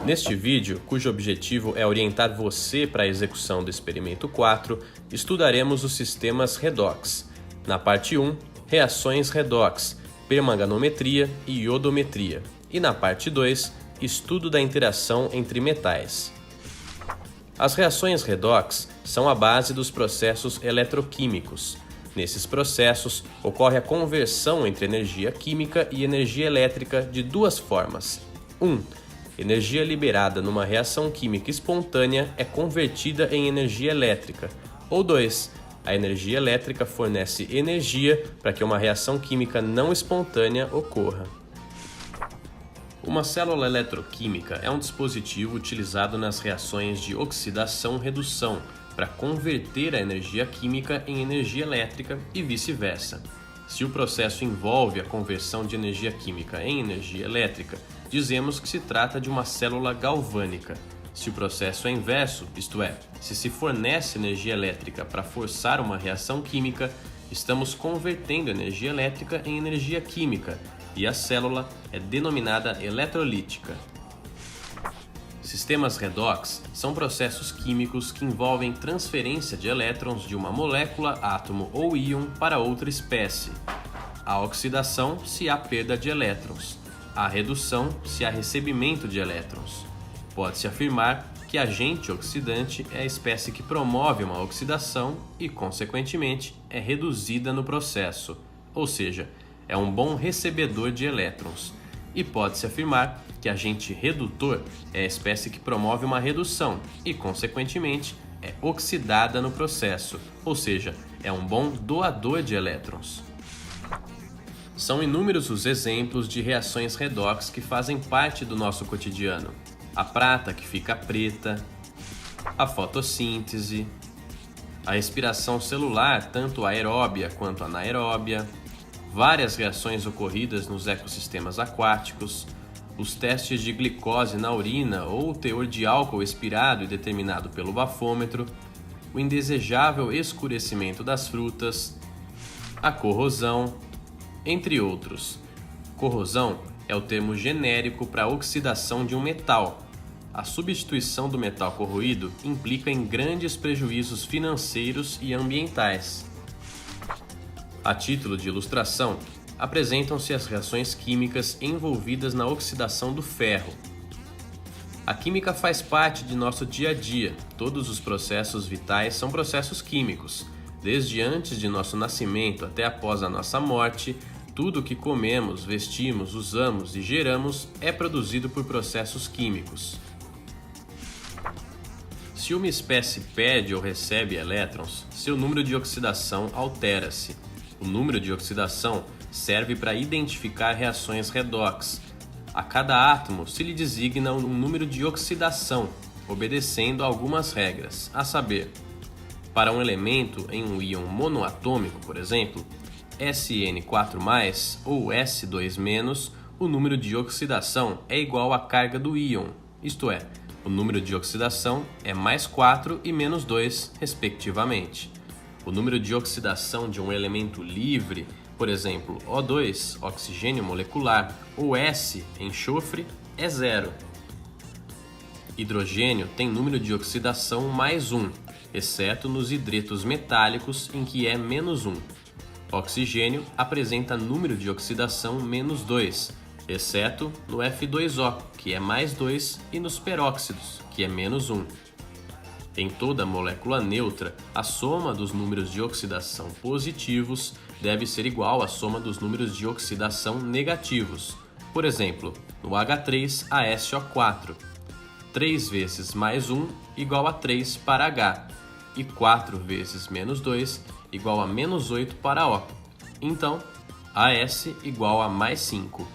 Neste vídeo, cujo objetivo é orientar você para a execução do experimento 4, estudaremos os sistemas redox. Na parte 1, reações redox, permanganometria e iodometria. E na parte 2, estudo da interação entre metais. As reações redox são a base dos processos eletroquímicos. Nesses processos, ocorre a conversão entre energia química e energia elétrica de duas formas. 1. Energia liberada numa reação química espontânea é convertida em energia elétrica. Ou 2. A energia elétrica fornece energia para que uma reação química não espontânea ocorra. Uma célula eletroquímica é um dispositivo utilizado nas reações de oxidação-redução para converter a energia química em energia elétrica e vice-versa. Se o processo envolve a conversão de energia química em energia elétrica, dizemos que se trata de uma célula galvânica. Se o processo é inverso, isto é, se fornece energia elétrica para forçar uma reação química, estamos convertendo energia elétrica em energia química e a célula é denominada eletrolítica. Sistemas redox são processos químicos que envolvem transferência de elétrons de uma molécula, átomo ou íon para outra espécie. A oxidação se há perda de elétrons. A redução se há recebimento de elétrons. Pode-se afirmar que agente oxidante é a espécie que promove uma oxidação e, consequentemente, é reduzida no processo, ou seja, é um bom recebedor de elétrons. E pode-se afirmar que agente redutor é a espécie que promove uma redução e, consequentemente, é oxidada no processo, ou seja, é um bom doador de elétrons. São inúmeros os exemplos de reações redox que fazem parte do nosso cotidiano. A prata que fica preta, a fotossíntese, a respiração celular, tanto aeróbia quanto anaeróbia, várias reações ocorridas nos ecossistemas aquáticos, os testes de glicose na urina ou o teor de álcool expirado e determinado pelo bafômetro, o indesejável escurecimento das frutas, a corrosão, entre outros. Corrosão é o termo genérico para a oxidação de um metal. A substituição do metal corroído implica em grandes prejuízos financeiros e ambientais. A título de ilustração, apresentam-se as reações químicas envolvidas na oxidação do ferro. A química faz parte de nosso dia a dia. Todos os processos vitais são processos químicos. Desde antes de nosso nascimento até após a nossa morte, tudo o que comemos, vestimos, usamos e geramos é produzido por processos químicos. Se uma espécie perde ou recebe elétrons, seu número de oxidação altera-se. O número de oxidação serve para identificar reações redox. A cada átomo se lhe designa um número de oxidação, obedecendo a algumas regras, a saber, para um elemento em um íon monoatômico, por exemplo, SN4+, ou S2-, o número de oxidação é igual à carga do íon, isto é, o número de oxidação é mais 4 e menos 2, respectivamente. O número de oxidação de um elemento livre, por exemplo, O2, oxigênio molecular, ou S, enxofre, é 0. Hidrogênio tem número de oxidação mais 1, exceto nos hidretos metálicos, em que é menos 1. Oxigênio apresenta número de oxidação menos 2, exceto no F2O, que é mais 2, e nos peróxidos, que é menos 1. Em toda molécula neutra, a soma dos números de oxidação positivos deve ser igual à soma dos números de oxidação negativos. Por exemplo, no H3ASO4, 3 vezes mais 1 igual a 3 para H, e 4 vezes menos 2 igual a menos 8 para O. Então, AS igual a mais 5.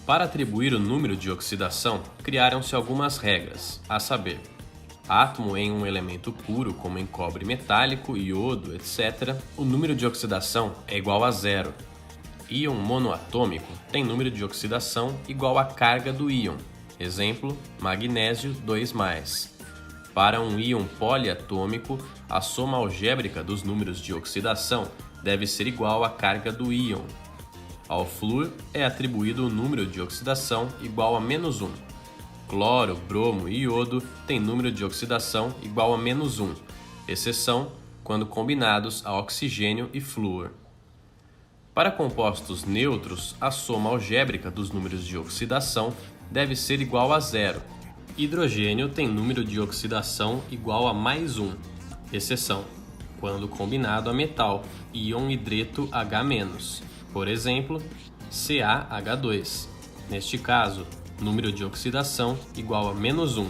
Para atribuir o número de oxidação, criaram-se algumas regras, a saber, átomo em um elemento puro, como em cobre metálico, iodo, etc., o número de oxidação é igual a 0. Íon monoatômico tem número de oxidação igual à carga do íon. Exemplo, magnésio 2+. Para um íon poliatômico, a soma algébrica dos números de oxidação deve ser igual à carga do íon. Ao flúor é atribuído o número de oxidação igual a -1. cloro, bromo e iodo têm número de oxidação igual a -1, exceção quando combinados a oxigênio e flúor. Para compostos neutros, a soma algébrica dos números de oxidação deve ser igual a 0. Hidrogênio tem número de oxidação igual a +1, exceção quando combinado a metal, íon hidreto H-, por exemplo, CaH2. Neste caso, número de oxidação igual a -1.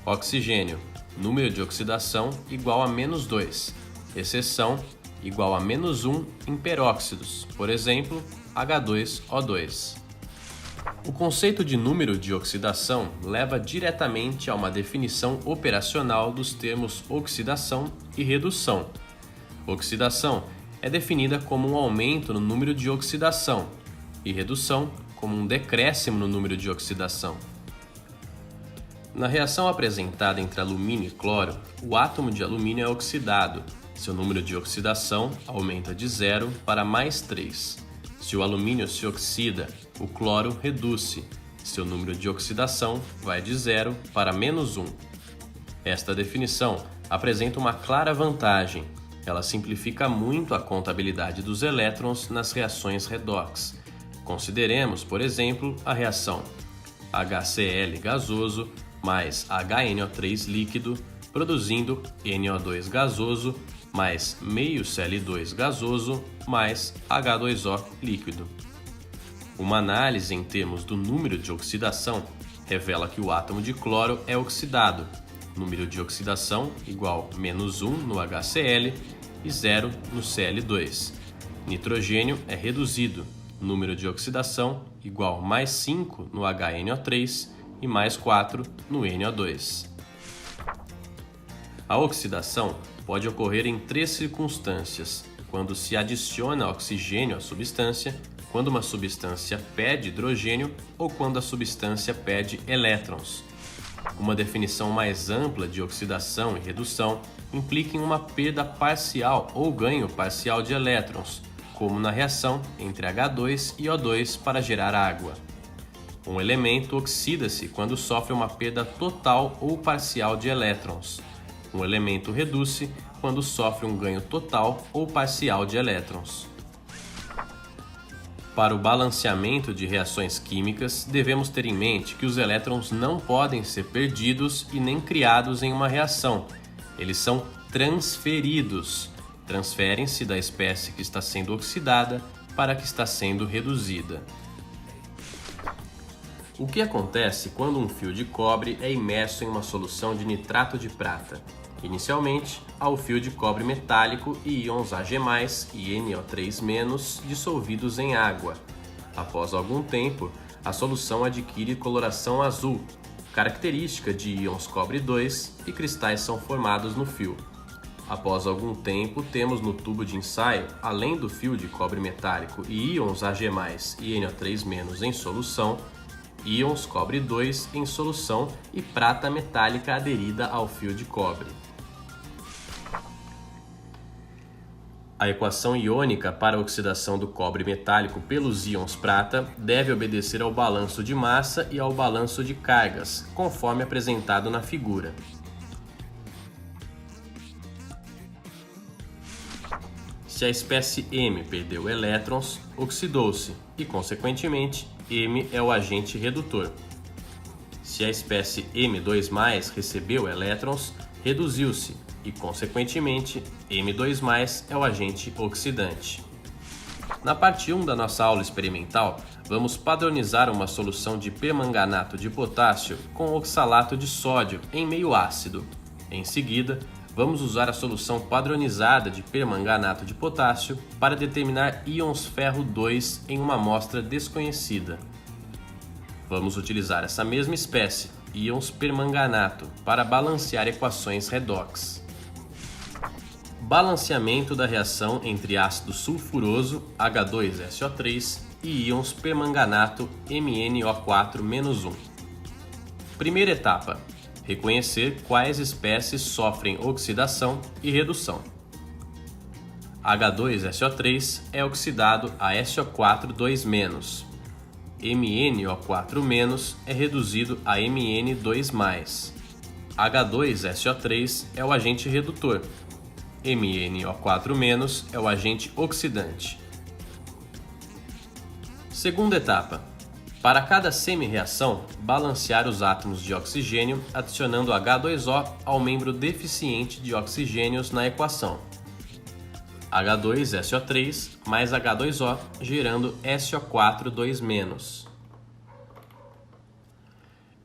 Oxigênio, número de oxidação igual a -2. Exceção igual a -1 em peróxidos, por exemplo, H2O2. O conceito de número de oxidação leva diretamente a uma definição operacional dos termos oxidação e redução. Oxidação é definida como um aumento no número de oxidação e redução como um decréscimo no número de oxidação. Na reação apresentada entre alumínio e cloro, o átomo de alumínio é oxidado. Seu número de oxidação aumenta de 0 para +3. Se o alumínio se oxida, o cloro reduz-se. Seu número de oxidação vai de 0 para -1. Esta definição apresenta uma clara vantagem. Ela simplifica muito a contabilidade dos elétrons nas reações redox. Consideremos, por exemplo, a reação HCl gasoso mais HNO3 líquido, produzindo NO2 gasoso mais meio Cl2 gasoso mais H2O líquido. Uma análise em termos do número de oxidação revela que o átomo de cloro é oxidado, número de oxidação igual -1 no HCl e 0 no Cl2. Nitrogênio é reduzido, número de oxidação igual +5 no HNO3 e +4 no NO2. A oxidação pode ocorrer em 3 circunstâncias: quando se adiciona oxigênio à substância, quando uma substância perde hidrogênio ou quando a substância perde elétrons. Uma definição mais ampla de oxidação e redução implica em uma perda parcial ou ganho parcial de elétrons, como na reação entre H2 e O2 para gerar água. Um elemento oxida-se quando sofre uma perda total ou parcial de elétrons. Um elemento reduz-se quando sofre um ganho total ou parcial de elétrons. Para o balanceamento de reações químicas, devemos ter em mente que os elétrons não podem ser perdidos e nem criados em uma reação. Eles são transferidos. Transferem-se da espécie que está sendo oxidada para a que está sendo reduzida. O que acontece quando um fio de cobre é imerso em uma solução de nitrato de prata? Inicialmente, há o fio de cobre metálico e íons Ag+, e NO3- dissolvidos em água. Após algum tempo, a solução adquire coloração azul, característica de íons cobre 2, e cristais são formados no fio. Após algum tempo, temos no tubo de ensaio, além do fio de cobre metálico e íons Ag+, e NO3- em solução, íons cobre 2 em solução e prata metálica aderida ao fio de cobre. A equação iônica para a oxidação do cobre metálico pelos íons prata deve obedecer ao balanço de massa e ao balanço de cargas, conforme apresentado na figura. Se a espécie M perdeu elétrons, oxidou-se e, consequentemente, M é o agente redutor. Se a espécie M2+, recebeu elétrons, reduziu-se e, consequentemente, M2+ é o agente oxidante. Na parte 1 da nossa aula experimental, vamos padronizar uma solução de permanganato de potássio com oxalato de sódio em meio ácido. Em seguida, vamos usar a solução padronizada de permanganato de potássio para determinar íons ferro 2 em uma amostra desconhecida. Vamos utilizar essa mesma espécie, íons permanganato, para balancear equações redox. Balanceamento da reação entre ácido sulfuroso H2SO3 e íons permanganato MnO4-1. Primeira etapa: reconhecer quais espécies sofrem oxidação e redução. H2SO3 é oxidado a SO4 2-. MnO4- é reduzido a Mn2+. H2SO3 é o agente redutor. MnO4- é o agente oxidante. Segunda etapa. Para cada semi-reação, balancear os átomos de oxigênio adicionando H2O ao membro deficiente de oxigênios na equação. H2SO3 mais H2O gerando SO4 2-.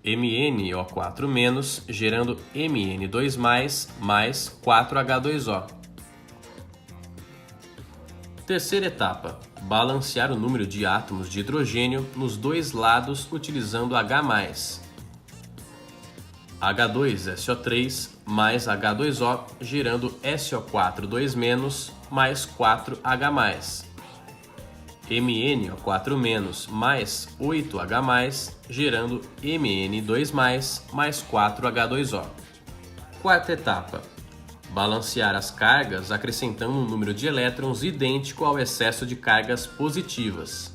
MnO4- gerando Mn2+, mais 4H2O. Terceira etapa. Balancear o número de átomos de hidrogênio nos dois lados utilizando H+. H2SO3 mais H2O gerando SO4 2- mais 4H+. MnO4- mais 8H+, gerando Mn2+, mais 4H2O. Quarta etapa. Balancear as cargas acrescentando um número de elétrons idêntico ao excesso de cargas positivas.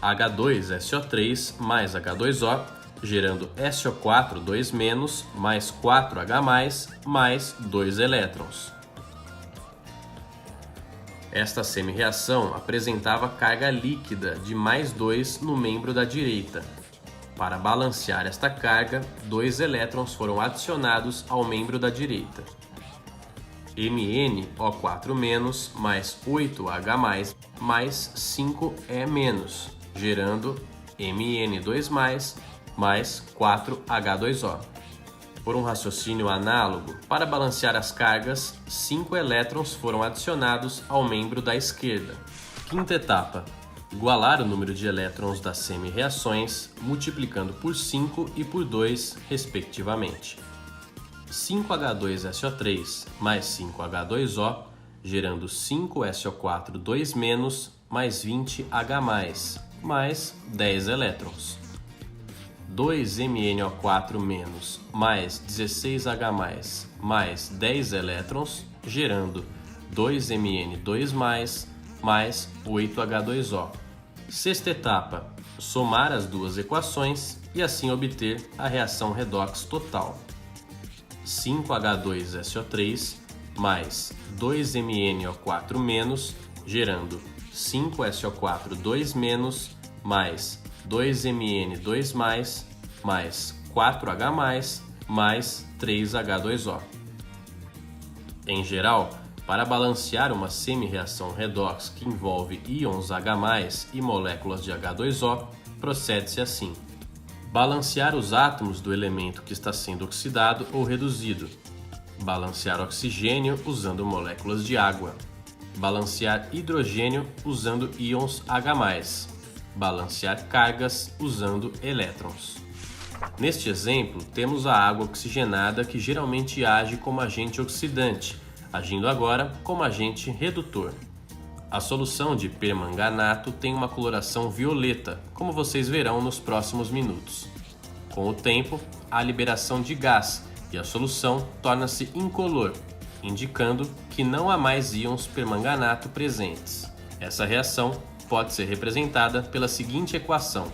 H2SO3 mais H2O, gerando SO4 2- mais 4H+, mais 2 elétrons. Esta semi-reação apresentava carga líquida de +2 no membro da direita. Para balancear esta carga, 2 elétrons foram adicionados ao membro da direita. MnO4- mais 8H+, mais 5E-, gerando Mn2+, mais 4H2O. Por um raciocínio análogo, para balancear as cargas, 5 elétrons foram adicionados ao membro da esquerda. Quinta etapa. Igualar o número de elétrons das semi-reações, multiplicando por 5 e por 2, respectivamente. 5H2SO3 mais 5H2O, gerando 5SO4 2- mais 20H+, mais 10 elétrons. 2MnO4- mais 16H+, mais 10 elétrons, gerando 2Mn2+, mais 8H2O. Sexta etapa. Somar as duas equações e assim obter a reação redox total. 5H2SO3 mais 2MnO4- gerando 5SO4 2- mais 2Mn2+, mais 4H+, mais 3H2O. Em geral, para balancear uma semi-reação redox que envolve íons H+ e moléculas de H2O, procede-se assim. Balancear os átomos do elemento que está sendo oxidado ou reduzido. Balancear oxigênio usando moléculas de água. Balancear hidrogênio usando íons H+. Balancear cargas usando elétrons. Neste exemplo, temos a água oxigenada que geralmente age como agente oxidante, agindo agora como agente redutor. A solução de permanganato tem uma coloração violeta, como vocês verão nos próximos minutos. Com o tempo, há liberação de gás e a solução torna-se incolor, indicando que não há mais íons permanganato presentes. Essa reação pode ser representada pela seguinte equação: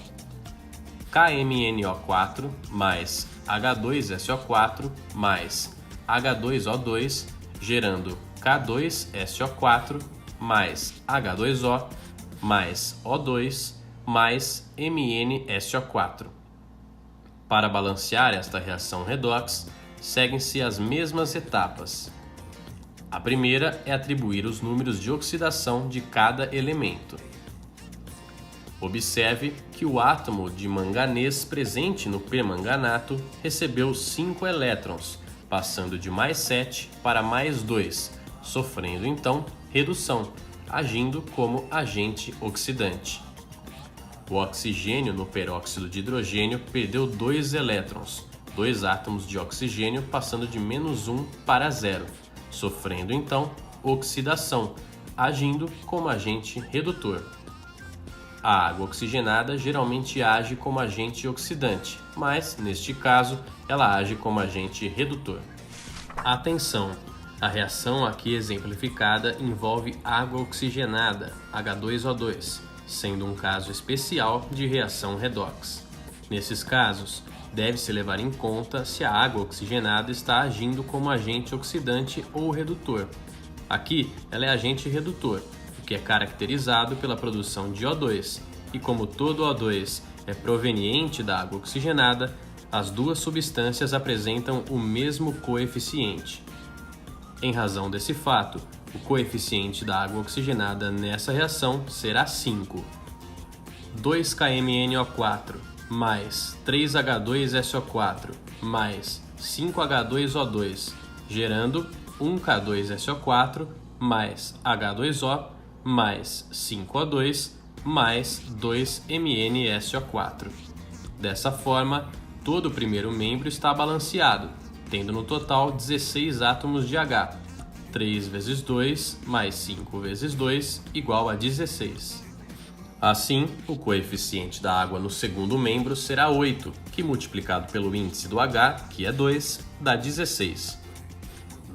KMnO4 mais H2SO4 mais H2O2 gerando K2SO4 mais H2O mais O2 mais MnSO4. Para balancear esta reação redox, seguem-se as mesmas etapas. A primeira é atribuir os números de oxidação de cada elemento. Observe que o átomo de manganês presente no permanganato recebeu 5 elétrons, passando de +7 para +2, sofrendo então redução, agindo como agente oxidante. O oxigênio no peróxido de hidrogênio perdeu 2 elétrons, 2 átomos de oxigênio passando de -1 para 0, sofrendo então oxidação, agindo como agente redutor. A água oxigenada geralmente age como agente oxidante, mas, neste caso, ela age como agente redutor. Atenção! A reação aqui exemplificada envolve água oxigenada, H2O2, sendo um caso especial de reação redox. Nesses casos, deve-se levar em conta se a água oxigenada está agindo como agente oxidante ou redutor. Aqui, ela é agente redutor, o que é caracterizado pela produção de O2, e como todo O2 é proveniente da água oxigenada, as duas substâncias apresentam o mesmo coeficiente. Em razão desse fato, o coeficiente da água oxigenada nessa reação será 5. 2KMnO4 mais 3H2SO4 mais 5H2O2, gerando 1K2SO4 mais H2O mais 5O2 mais 2MnSO4. Dessa forma, todo o primeiro membro está balanceado, tendo no total 16 átomos de H. 3 vezes 2 mais 5 vezes 2 igual a 16. Assim, o coeficiente da água no segundo membro será 8, que multiplicado pelo índice do H, que é 2, dá 16.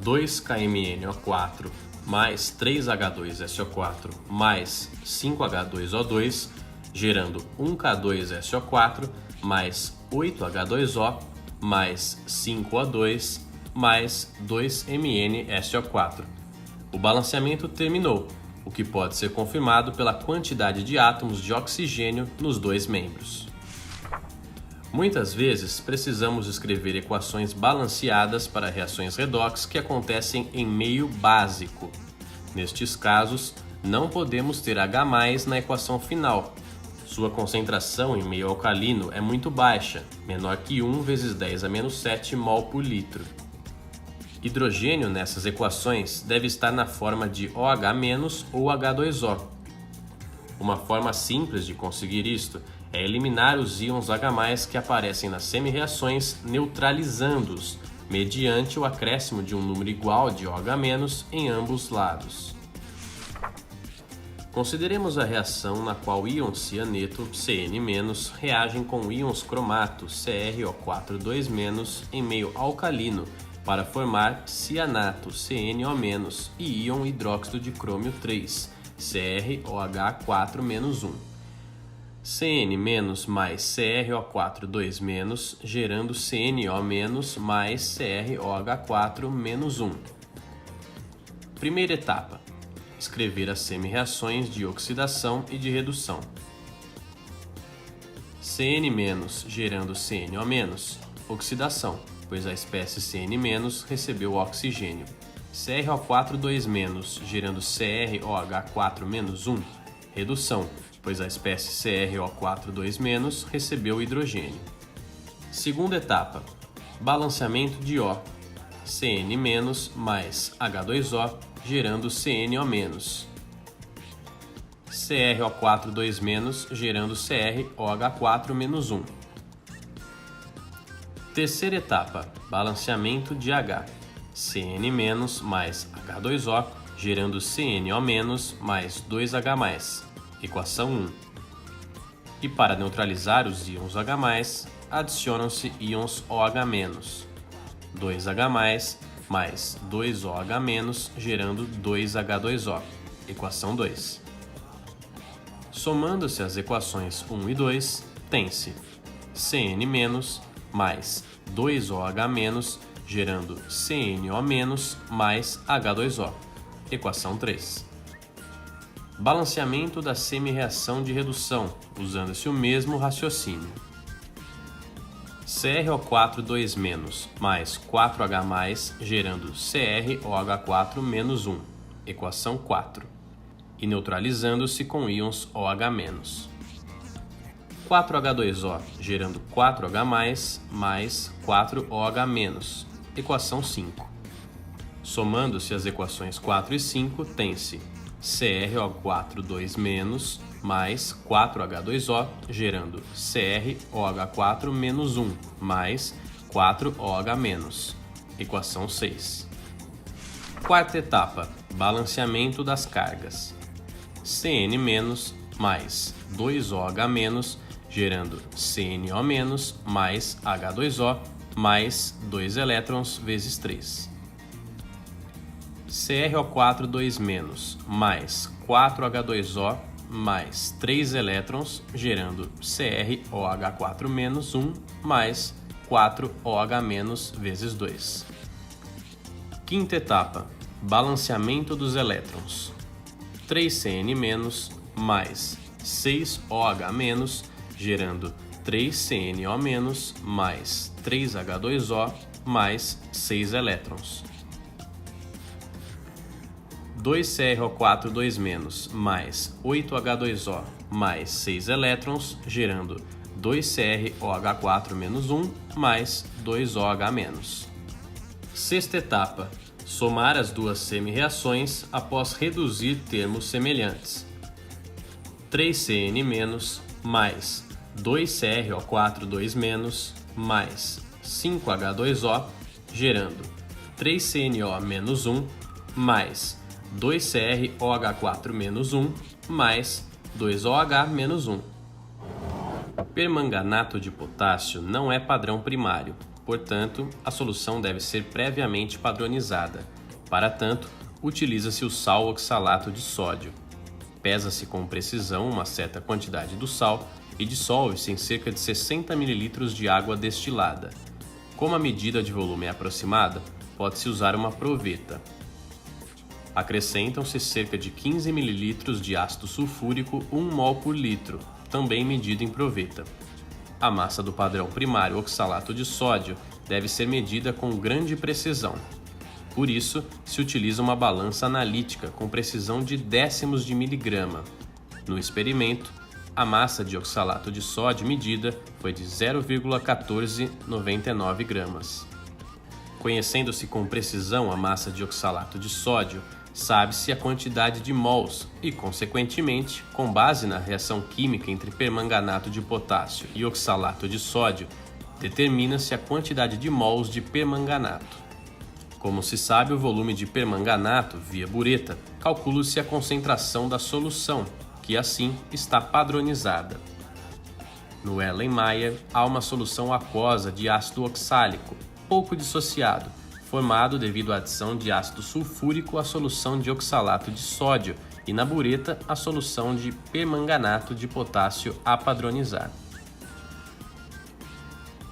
2KMnO4 mais 3H2SO4 mais 5H2O2, gerando 1K2SO4 mais 8H2O mais 5O2 mais 2MnSO4. O balanceamento terminou, o que pode ser confirmado pela quantidade de átomos de oxigênio nos dois membros. Muitas vezes precisamos escrever equações balanceadas para reações redox que acontecem em meio básico. Nestes casos, não podemos ter H+ na equação final. Sua concentração em meio alcalino é muito baixa, menor que 1 vezes 10 a menos 7 mol por litro. Hidrogênio nessas equações deve estar na forma de OH- ou H2O. Uma forma simples de conseguir isto é eliminar os íons H+ que aparecem nas semi-reações, neutralizando-os, mediante o acréscimo de um número igual de OH- em ambos lados. Consideremos a reação na com o íon cianeto, Cn-, reagem com íons cromato, CrO4 2- em meio alcalino, para formar cianato, CnO-, e íon hidróxido de crômio 3, CrOH4-1. Cn- mais CrO4 2-, gerando CnO- mais CrOH4-1. Primeira etapa: escrever as semi-reações de oxidação e de redução. Cn- gerando CnO-, oxidação, pois a espécie Cn- recebeu oxigênio. CrO4 2-, gerando CrOH4-1, redução, pois a espécie CrO4 2- recebeu hidrogênio. Segunda etapa: balanceamento de O. Cn- mais H2O, gerando CnO-. CrO4 2-, gerando CrOH4-1. Terceira etapa: balanceamento de H. Cn- mais H2O, gerando CnO- mais 2H+, equação 1. E para neutralizar os íons H+, adicionam-se íons OH-, 2H+, mais 2OH-, gerando 2H2O, equação 2. Somando-se as equações 1 e 2, tem-se Cn- mais 2OH-, gerando CnO- mais H2O, equação 3. Balanceamento da semi-reação de redução, usando-se o mesmo raciocínio. CrO4 2- mais 4H+, gerando CrOH4-1, equação 4, e neutralizando-se com íons OH-. 4H2O, gerando 4H+, mais 4OH-, equação 5. Somando-se as equações 4 e 5, tem-se CrO4 2- mais 4H2O, gerando CrOH4-1 mais 4OH-, equação 6. Quarta etapa: balanceamento das cargas. Cn- mais 2OH-, gerando CnO- mais H2O mais 2 elétrons vezes 3. CrO4 2- mais 4H2O, mais 3 elétrons, gerando CrOH4- 1 mais 4OH- vezes 2. Quinta etapa, balanceamento dos elétrons. 3Cn- mais 6OH-, gerando 3CnO- mais 3H2O mais 6 elétrons. 2CrO4 mais 8H2O mais 6 elétrons, gerando 2CrOH4- 1 mais 2OH-. Sexta etapa, somar as duas semi-reações após reduzir termos semelhantes. 3Cn- mais 2CrO4 mais 5H2O, gerando 3CnO- 1 mais 2CrOH4- 1 mais 2OH- 1. Permanganato de potássio não é padrão primário, portanto, a solução deve ser previamente padronizada. Para tanto, utiliza-se o sal oxalato de sódio. Pesa-se com precisão uma certa quantidade do sal e dissolve-se em cerca de 60 ml de água destilada. Como a medida de volume é aproximada, pode-se usar uma proveta. Acrescentam-se cerca de 15 ml de ácido sulfúrico 1 mol por litro, também medido em proveta. A massa do padrão primário oxalato de sódio deve ser medida com grande precisão. Por isso, se utiliza uma balança analítica com precisão de décimos de miligrama. No experimento, a massa de oxalato de sódio medida foi de 0,1499 gramas. Conhecendo-se com precisão a massa de oxalato de sódio, sabe-se a quantidade de mols e, consequentemente, com base na reação química entre permanganato de potássio e oxalato de sódio, determina-se a quantidade de mols de permanganato. Como se sabe o volume de permanganato via bureta, calcula-se a concentração da solução, que assim está padronizada. No Erlenmeyer, há uma solução aquosa de ácido oxálico, pouco dissociado, formado devido à adição de ácido sulfúrico à solução de oxalato de sódio e na bureta a solução de permanganato de potássio a padronizar.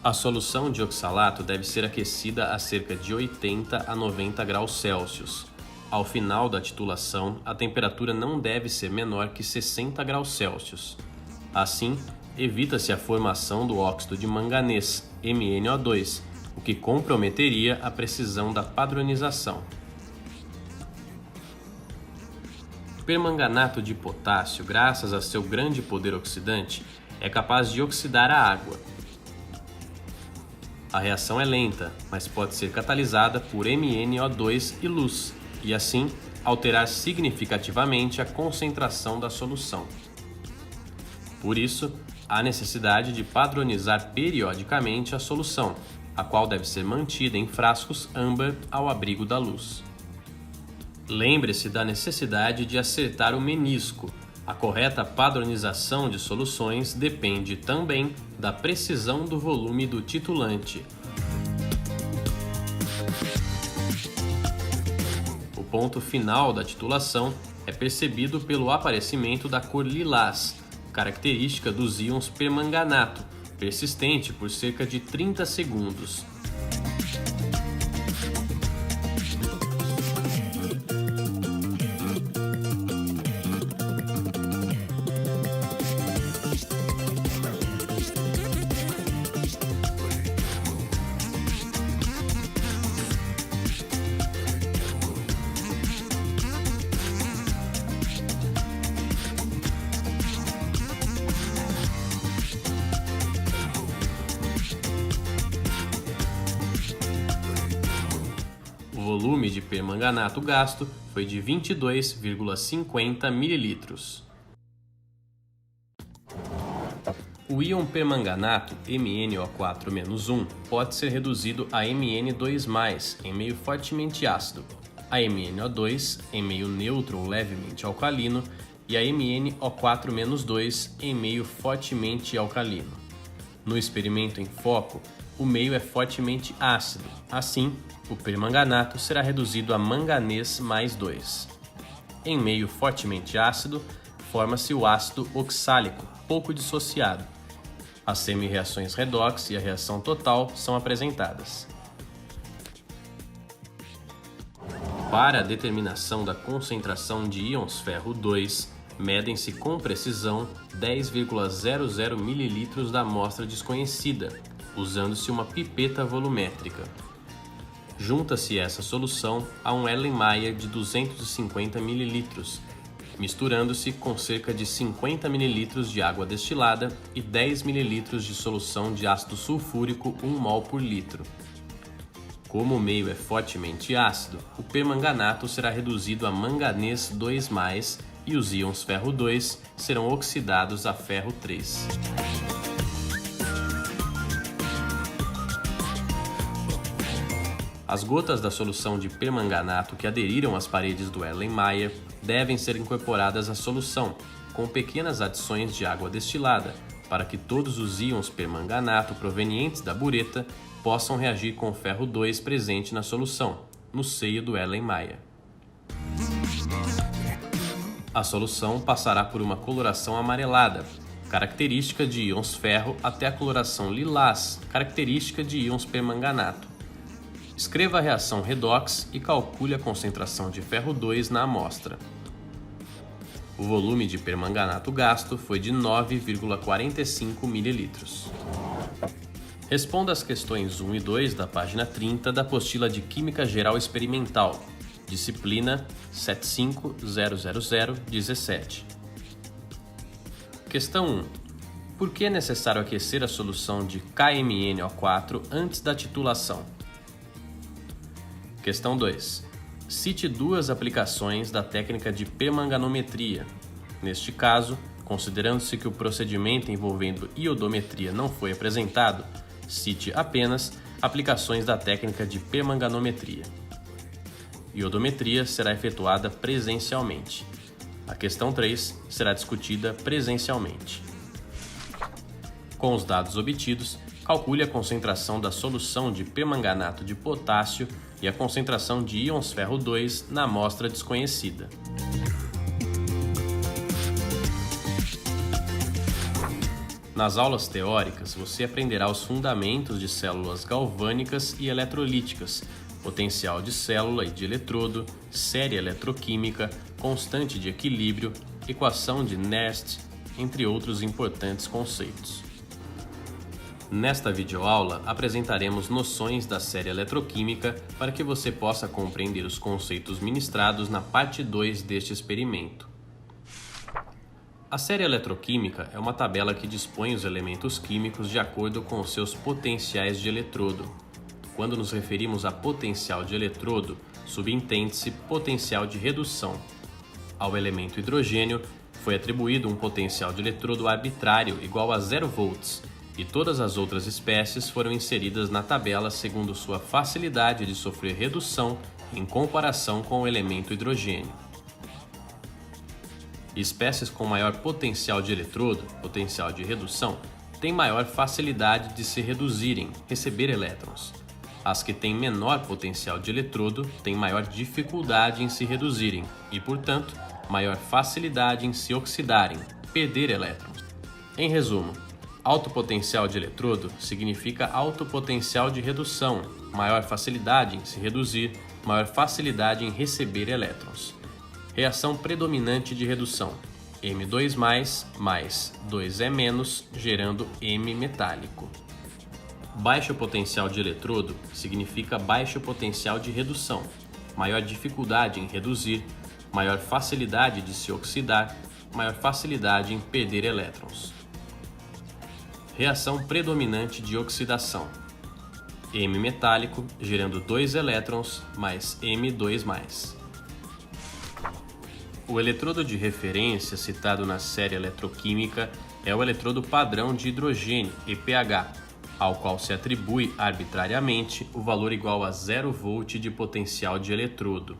A solução de oxalato deve ser aquecida a cerca de 80 a 90 graus Celsius. Ao final da titulação, a temperatura não deve ser menor que 60 graus Celsius. Assim, evita-se a formação do óxido de manganês, MnO2, o que comprometeria a precisão da padronização. Permanganato de potássio, graças a seu grande poder oxidante, é capaz de oxidar a água. A reação é lenta, mas pode ser catalisada por MnO2 e luz, e assim alterar significativamente a concentração da solução. Por isso, há necessidade de padronizar periodicamente a solução, a qual deve ser mantida em frascos âmbar ao abrigo da luz. Lembre-se da necessidade de acertar o menisco. A correta padronização de soluções depende também da precisão do volume do titulante. O ponto final da titulação é percebido pelo aparecimento da cor lilás, característica dos íons permanganato, persistente por cerca de 30 segundos. O volume de permanganato gasto foi de 22,50 ml. O íon permanganato MnO4- 1 pode ser reduzido a Mn2+, em meio fortemente ácido, a MnO2 em meio neutro ou levemente alcalino e a MnO4- 2 em meio fortemente alcalino. No experimento em foco, o meio é fortemente ácido, assim, o permanganato será reduzido a manganês mais 2. Em meio fortemente ácido, forma-se o ácido oxálico, pouco dissociado. As semi-reações redox e a reação total são apresentadas. Para a determinação da concentração de íons ferro 2, medem-se com precisão 10,00 ml da amostra desconhecida, usando-se uma pipeta volumétrica. Junta-se essa solução a um Erlenmeyer de 250 ml, misturando-se com cerca de 50 ml de água destilada e 10 ml de solução de ácido sulfúrico 1 mol por litro. Como o meio é fortemente ácido, o permanganato será reduzido a manganês 2+, e os íons ferro 2 serão oxidados a ferro 3. As gotas da solução de permanganato que aderiram às paredes do Erlenmeyer devem ser incorporadas à solução, com pequenas adições de água destilada, para que todos os íons permanganato provenientes da bureta possam reagir com o ferro 2 presente na solução, no seio do Erlenmeyer. A solução passará por uma coloração amarelada, característica de íons ferro, até a coloração lilás, característica de íons permanganato. Escreva a reação redox e calcule a concentração de ferro 2 na amostra. O volume de permanganato gasto foi de 9,45 ml. Responda às questões 1 e 2 da página 30 da apostila de Química Geral Experimental, disciplina 7500017. Questão 1. Por que é necessário aquecer a solução de KMnO4 antes da titulação? Questão 2. Cite duas aplicações da técnica de permanganometria. Neste caso, considerando-se que o procedimento envolvendo iodometria não foi apresentado, cite apenas aplicações da técnica de permanganometria. Iodometria será efetuada presencialmente. A questão 3 será discutida presencialmente. Com os dados obtidos, calcule a concentração da solução de permanganato de potássio e a concentração de íons ferro 2 na amostra desconhecida. Nas aulas teóricas, você aprenderá os fundamentos de células galvânicas e eletrolíticas, potencial de célula e de eletrodo, série eletroquímica, constante de equilíbrio, equação de Nernst, entre outros importantes conceitos. Nesta videoaula, apresentaremos noções da série eletroquímica para que você possa compreender os conceitos ministrados na parte 2 deste experimento. A série eletroquímica é uma tabela que dispõe os elementos químicos de acordo com os seus potenciais de eletrodo. Quando nos referimos a potencial de eletrodo, subentende-se potencial de redução. Ao elemento hidrogênio foi atribuído um potencial de eletrodo arbitrário igual a 0 volts, e todas as outras espécies foram inseridas na tabela segundo sua facilidade de sofrer redução em comparação com o elemento hidrogênio. Espécies com maior potencial de eletrodo, potencial de redução, têm maior facilidade de se reduzirem, receber elétrons. As que têm menor potencial de eletrodo têm maior dificuldade em se reduzirem e, portanto, maior facilidade em se oxidarem, perder elétrons. Em resumo, alto potencial de eletrodo significa alto potencial de redução, maior facilidade em se reduzir, maior facilidade em receber elétrons. Reação predominante de redução: M2+, mais 2E-, gerando M metálico. Baixo potencial de eletrodo significa baixo potencial de redução, maior dificuldade em reduzir, maior facilidade de se oxidar, maior facilidade em perder elétrons. Reação predominante de oxidação: M metálico, gerando 2 elétrons, mais M2+. O eletrodo de referência citado na série eletroquímica é o eletrodo padrão de hidrogênio, EPH, ao qual se atribui arbitrariamente o valor igual a 0 volt de potencial de eletrodo.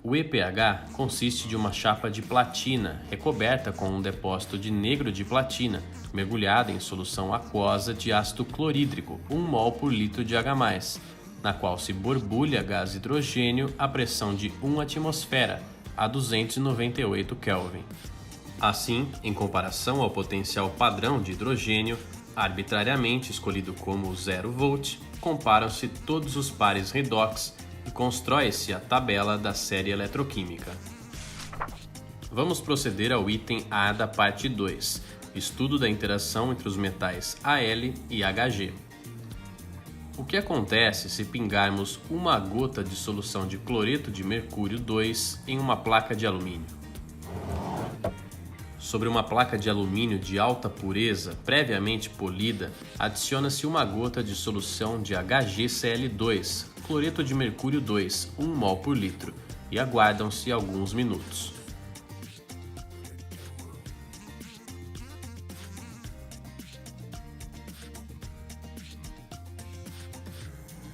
O EPH consiste de uma chapa de platina recoberta com um depósito de negro de platina, mergulhada em solução aquosa de ácido clorídrico, 1 mol por litro de H+, na qual se borbulha gás hidrogênio a pressão de 1 atmosfera, a 298 Kelvin. Assim, em comparação ao potencial padrão de hidrogênio, arbitrariamente escolhido como 0 volt, comparam-se todos os pares redox e constrói-se a tabela da série eletroquímica. Vamos proceder ao item A da parte 2, estudo da interação entre os metais Al e Hg. O que acontece se pingarmos uma gota de solução de cloreto de mercúrio 2 em uma placa de alumínio? Sobre uma placa de alumínio de alta pureza, previamente polida, adiciona-se uma gota de solução de HgCl2, cloreto de mercúrio 2, 1 mol por litro, e aguardam-se alguns minutos.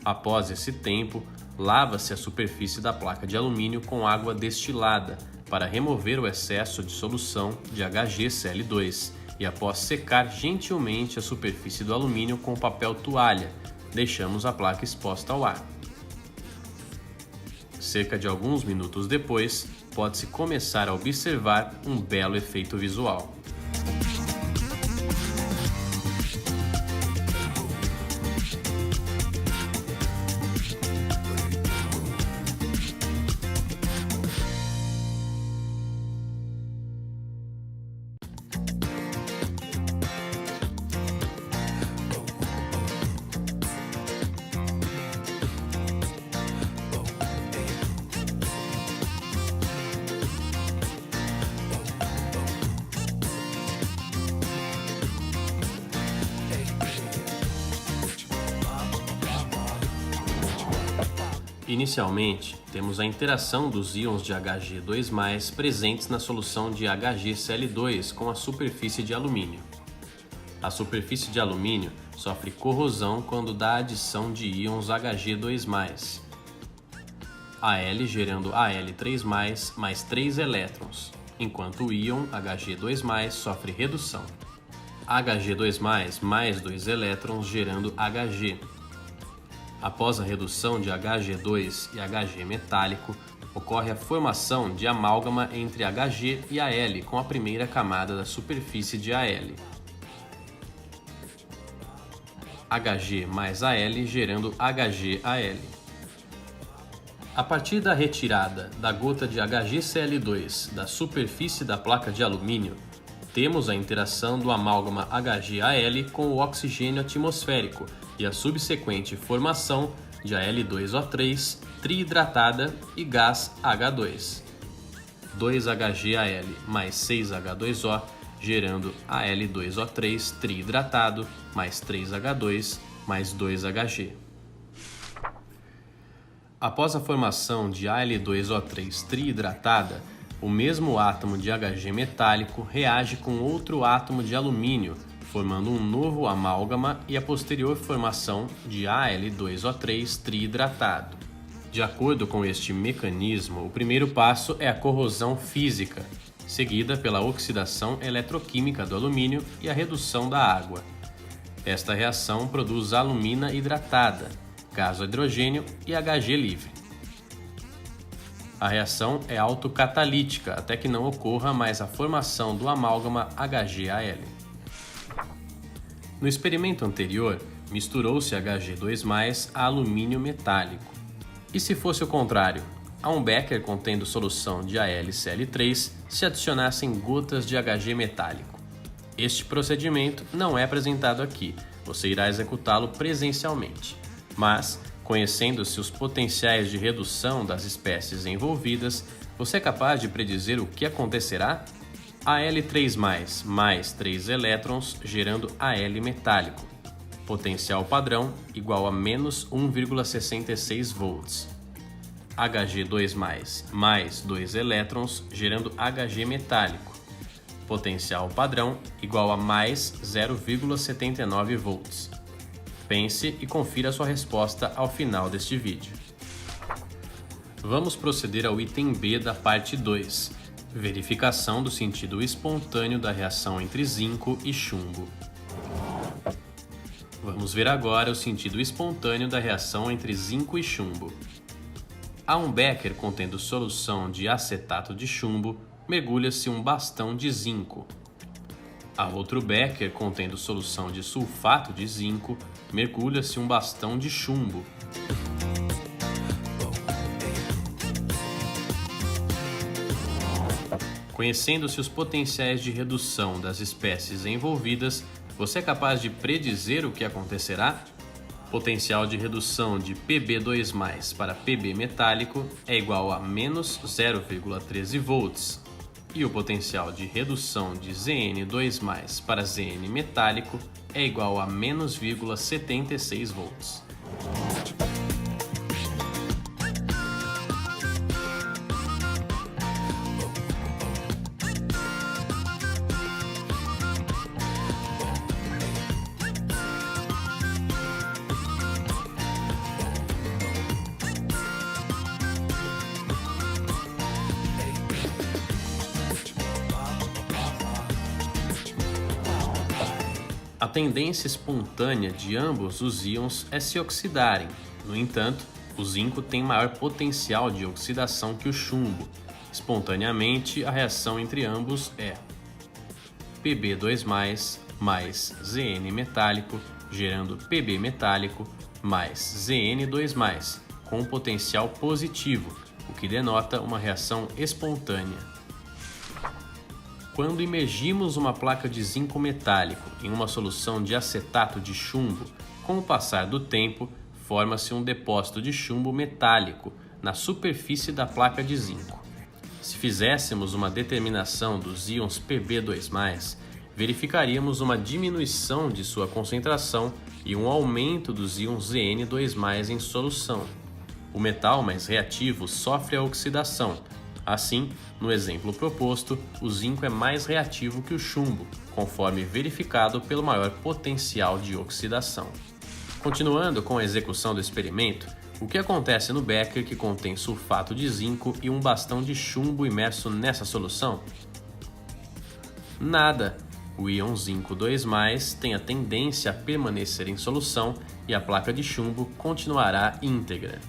Após esse tempo, lava-se a superfície da placa de alumínio com água destilada para remover o excesso de solução de HgCl2 e após secar gentilmente a superfície do alumínio com papel toalha, deixamos a placa exposta ao ar. Cerca de alguns minutos depois, pode-se começar a observar um belo efeito visual. Inicialmente, temos a interação dos íons de Hg2+, presentes na solução de HgCl2 com a superfície de alumínio. A superfície de alumínio sofre corrosão quando dá adição de íons Hg2+, Al gerando Al3+, mais 3 elétrons, enquanto o íon Hg2+, sofre redução. Hg2+, mais 2 elétrons gerando Hg. Após a redução de Hg2 e Hg metálico, ocorre a formação de amálgama entre Hg e Al com a primeira camada da superfície de Al. Hg mais Al gerando HgAl. A partir da retirada da gota de HgCl2 da superfície da placa de alumínio, temos a interação do amálgama HgAl com o oxigênio atmosférico e a subsequente formação de Al2O3 trihidratada e gás H2. 2HgAl mais 6H2O gerando Al2O3 trihidratado mais 3H2 mais 2Hg. Após a formação de Al2O3 trihidratada, o mesmo átomo de Hg metálico reage com outro átomo de alumínio, formando um novo amálgama e a posterior formação de Al2O3 trihidratado. De acordo com este mecanismo, o primeiro passo é a corrosão física, seguida pela oxidação eletroquímica do alumínio e a redução da água. Esta reação produz alumina hidratada, gás hidrogênio e Hg livre. A reação é autocatalítica até que não ocorra mais a formação do amálgama HgAl. No experimento anterior, misturou-se Hg2+ a alumínio metálico. E se fosse o contrário, a um becker contendo solução de AlCl3 se adicionassem gotas de Hg metálico? Este procedimento não é apresentado aqui, você irá executá-lo presencialmente. Mas, conhecendo-se os potenciais de redução das espécies envolvidas, você é capaz de predizer o que acontecerá? Al3+, mais 3 elétrons gerando Al metálico. Potencial padrão igual a menos 1,66 volts. Hg2+, mais 2 elétrons gerando Hg metálico. Potencial padrão igual a mais 0,79 volts. Pense e confira sua resposta ao final deste vídeo. Vamos proceder ao item B da parte 2, verificação do sentido espontâneo da reação entre zinco e chumbo. Vamos ver agora o sentido espontâneo da reação entre zinco e chumbo. A um becker contendo solução de acetato de chumbo, mergulha-se um bastão de zinco. A outro becker contendo solução de sulfato de zinco, mergulha-se um bastão de chumbo. Conhecendo-se os potenciais de redução das espécies envolvidas, você é capaz de predizer o que acontecerá? Potencial de redução de Pb2+ para Pb metálico é igual a menos 0,13 volts, e o potencial de redução de Zn2+ para Zn metálico é igual a menos 0,76 volts. A tendência espontânea de ambos os íons é se oxidarem. No entanto, o zinco tem maior potencial de oxidação que o chumbo. Espontaneamente, a reação entre ambos é Pb2+ mais Zn metálico, gerando Pb metálico mais Zn2+, com potencial positivo, o que denota uma reação espontânea. Quando imergimos uma placa de zinco metálico em uma solução de acetato de chumbo, com o passar do tempo, forma-se um depósito de chumbo metálico na superfície da placa de zinco. Se fizéssemos uma determinação dos íons Pb2+, verificaríamos uma diminuição de sua concentração e um aumento dos íons Zn2+ em solução. O metal mais reativo sofre a oxidação. Assim, no exemplo proposto, o zinco é mais reativo que o chumbo, conforme verificado pelo maior potencial de oxidação. Continuando com a execução do experimento, o que acontece no becker que contém sulfato de zinco e um bastão de chumbo imerso nessa solução? Nada! O íon zinco 2+ tem a tendência a permanecer em solução e a placa de chumbo continuará íntegra.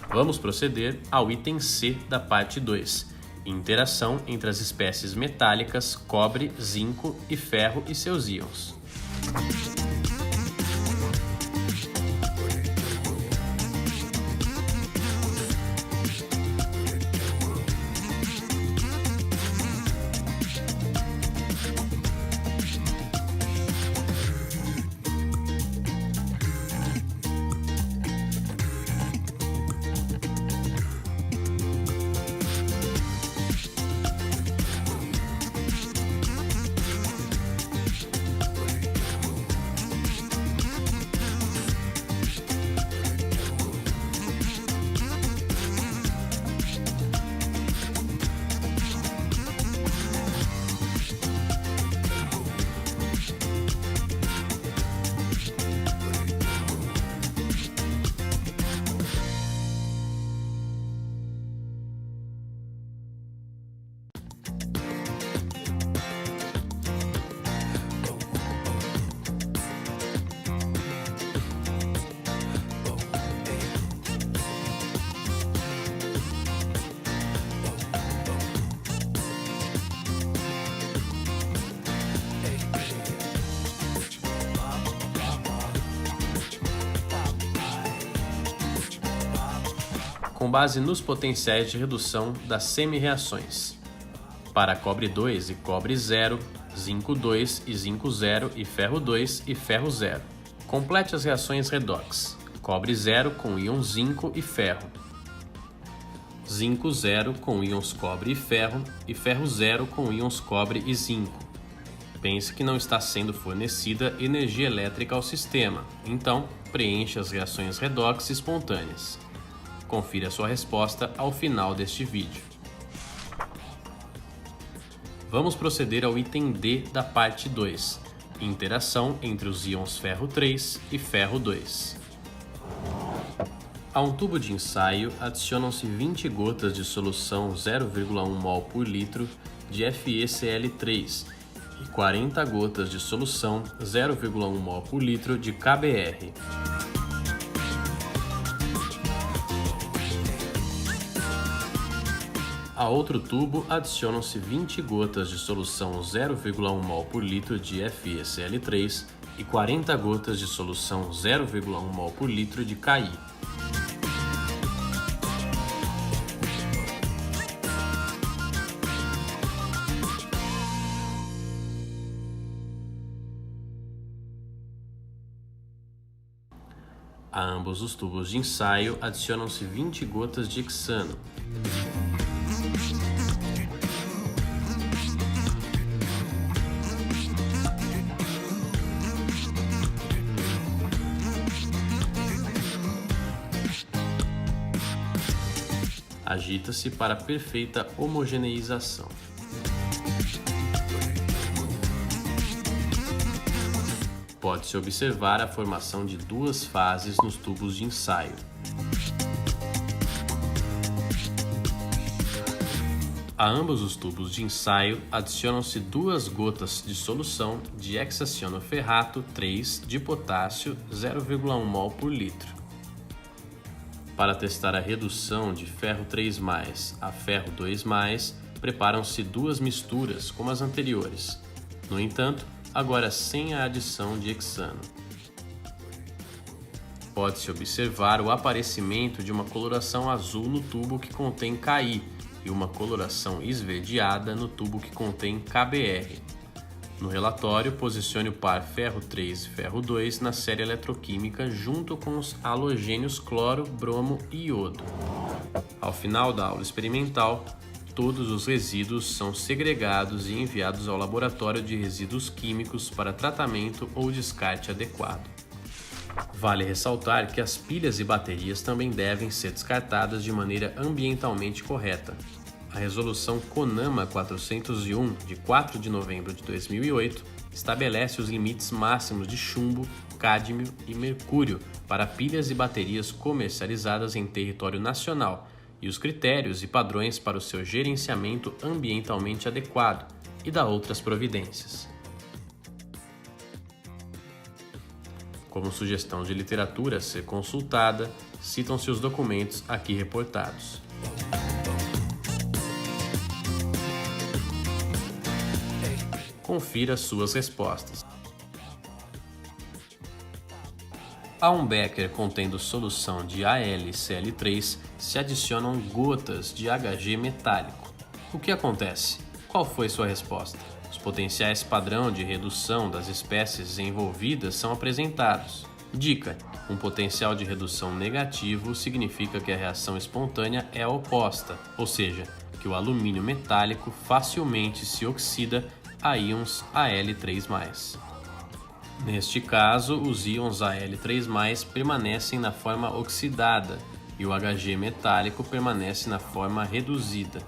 Vamos proceder ao item C da parte 2, interação entre as espécies metálicas cobre, zinco e ferro e seus íons. Com base nos potenciais de redução das semi-reações. Para cobre 2 e cobre 0, zinco 2 e zinco 0 e ferro 2 e ferro 0. Complete as reações redox. Cobre 0 com íon zinco e ferro. Zinco 0 com íons cobre e ferro 0 com íons cobre e zinco. Pense que não está sendo fornecida energia elétrica ao sistema, então preencha as reações redox espontâneas. Confira sua resposta ao final deste vídeo. Vamos proceder ao item D da parte 2, interação entre os íons ferro 3 e ferro 2. A um tubo de ensaio adicionam-se 20 gotas de solução 0,1 mol por litro de FeCl3 e 40 gotas de solução 0,1 mol por litro de KBr. A outro tubo adicionam-se 20 gotas de solução 0,1 mol por litro de FeCl3 e 40 gotas de solução 0,1 mol por litro de Ki. A ambos os tubos de ensaio adicionam-se 20 gotas de hexano. Agita-se para perfeita homogeneização. Pode-se observar a formação de duas fases nos tubos de ensaio. A ambos os tubos de ensaio adicionam-se 2 gotas de solução de hexacionoferrato 3 de potássio 0,1 mol por litro. Para testar a redução de ferro 3+, a ferro 2+, preparam-se 2 misturas como as anteriores. No entanto, agora sem a adição de hexano. Pode-se observar o aparecimento de uma coloração azul no tubo que contém Ki e uma coloração esverdeada no tubo que contém KBr. No relatório, posicione o par ferro 3 e ferro 2 na série eletroquímica junto com os halogênios cloro, bromo e iodo. Ao final da aula experimental, todos os resíduos são segregados e enviados ao laboratório de resíduos químicos para tratamento ou descarte adequado. Vale ressaltar que as pilhas e baterias também devem ser descartadas de maneira ambientalmente correta. A resolução CONAMA 401, de 4 de novembro de 2008, estabelece os limites máximos de chumbo, cádmio e mercúrio para pilhas e baterias comercializadas em território nacional e os critérios e padrões para o seu gerenciamento ambientalmente adequado e dá outras providências. Como sugestão de literatura a ser consultada, citam-se os documentos aqui reportados. Confira suas respostas. A um becker contendo solução de AlCl3 se adicionam gotas de Hg metálico. O que acontece? Qual foi sua resposta? Os potenciais padrão de redução das espécies envolvidas são apresentados. Dica: um potencial de redução negativo significa que a reação espontânea é a oposta, ou seja, que o alumínio metálico facilmente se oxida a íons Al3+. Neste caso, os íons Al3+ permanecem na forma oxidada e o Hg metálico permanece na forma reduzida.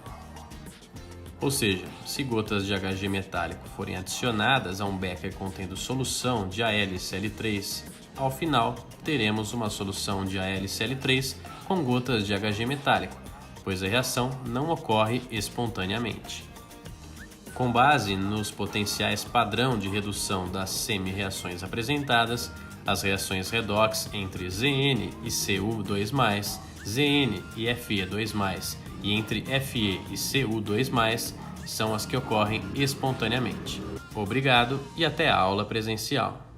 Ou seja, se gotas de Hg metálico forem adicionadas a um becker contendo solução de AlCl3, ao final teremos uma solução de AlCl3 com gotas de Hg metálico, pois a reação não ocorre espontaneamente. Com base nos potenciais padrão de redução das semi-reações apresentadas, as reações redox entre Zn e Cu2+, Zn e Fe2+, e entre Fe e Cu2+, são as que ocorrem espontaneamente. Obrigado e até a aula presencial.